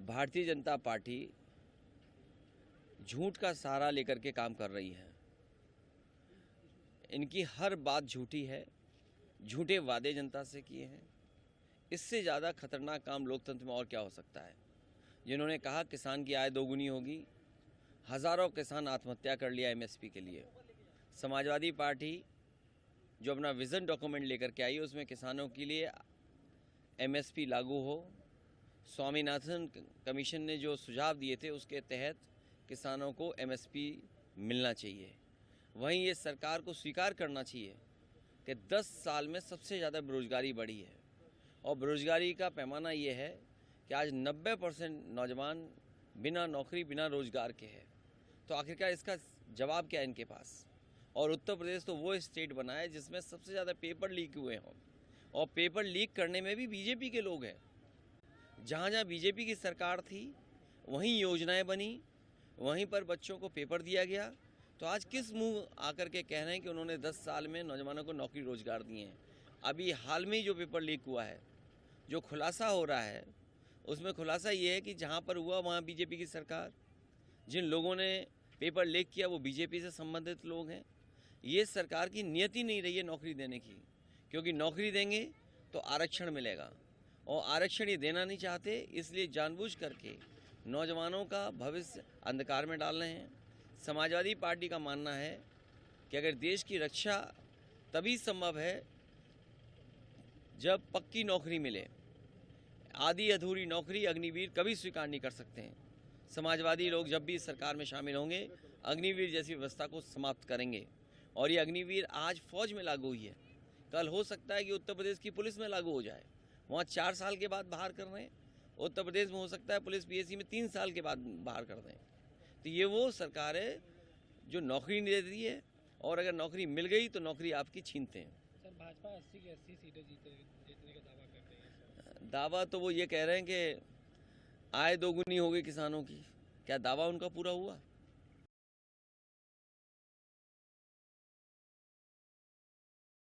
Bharatiya Janata party झूठ का सहारा लेकर के काम कर रही है। इनकी हर बात झूठी है, झूठे वादे जनता से किए हैं। इससे ज़्यादा खतरनाक काम लोकतंत्र में और क्या हो सकता है। जिन्होंने कहा किसान की आय दोगुनी होगी, हज़ारों किसान आत्महत्या कर लिया एमएसपी के लिए। समाजवादी पार्टी जो अपना विज़न डॉक्यूमेंट लेकर के आई, उसमें किसानों के लिए एमएसपी लागू हो। स्वामीनाथन कमीशन ने जो सुझाव दिए थे उसके तहत किसानों को एमएसपी मिलना चाहिए। वहीं ये सरकार को स्वीकार करना चाहिए कि 10 साल में सबसे ज़्यादा बेरोजगारी बढ़ी है और बेरोजगारी का पैमाना ये है कि आज 90% नौजवान बिना नौकरी बिना रोजगार के हैं। तो आखिरकार इसका जवाब क्या है इनके पास। और उत्तर प्रदेश तो वो स्टेट बना है जिसमें सबसे ज़्यादा पेपर लीक हुए हों, और पेपर लीक करने में भी बीजेपी के लोग हैं। जहाँ जहाँ बीजेपी की सरकार थी वहीं योजनाएं बनी, वहीं पर बच्चों को पेपर दिया गया। तो आज किस मुंह आकर के कह रहे हैं कि उन्होंने 10 साल में नौजवानों को नौकरी रोजगार दिए हैं। अभी हाल में ही जो पेपर लीक हुआ है, जो खुलासा हो रहा है, उसमें खुलासा ये है कि जहाँ पर हुआ वहाँ बीजेपी की सरकार, जिन लोगों ने पेपर लीक किया वो बीजेपी से संबंधित लोग हैं। ये सरकार की नियति नहीं रही है नौकरी देने की, क्योंकि नौकरी देंगे तो आरक्षण मिलेगा और आरक्षण ये देना नहीं चाहते, इसलिए जानबूझ करके नौजवानों का भविष्य अंधकार में डाल रहे हैं। समाजवादी पार्टी का मानना है कि अगर देश की रक्षा तभी संभव है जब पक्की नौकरी मिले। आधी अधूरी नौकरी अग्निवीर कभी स्वीकार नहीं कर सकते हैं। समाजवादी लोग जब भी सरकार में शामिल होंगे अग्निवीर जैसी व्यवस्था को समाप्त करेंगे। और ये अग्निवीर आज फौज में लागू हुई है, कल हो सकता है कि उत्तर प्रदेश की पुलिस में लागू हो जाए। वहाँ 4 साल के बाद बाहर कर रहे हैं, उत्तर प्रदेश में हो सकता है पुलिस पीएससी में 3 साल के बाद बाहर कर दें। तो ये वो सरकार है जो नौकरी नहीं देती है, और अगर नौकरी मिल गई तो नौकरी आपकी छीनते हैं। सर, भाजपा 80 की 80 सीटें जीतने का दावा कर रही है। दावा तो वो ये कह रहे हैं कि आय दोगुनी हो गई किसानों की। क्या दावा उनका पूरा हुआ?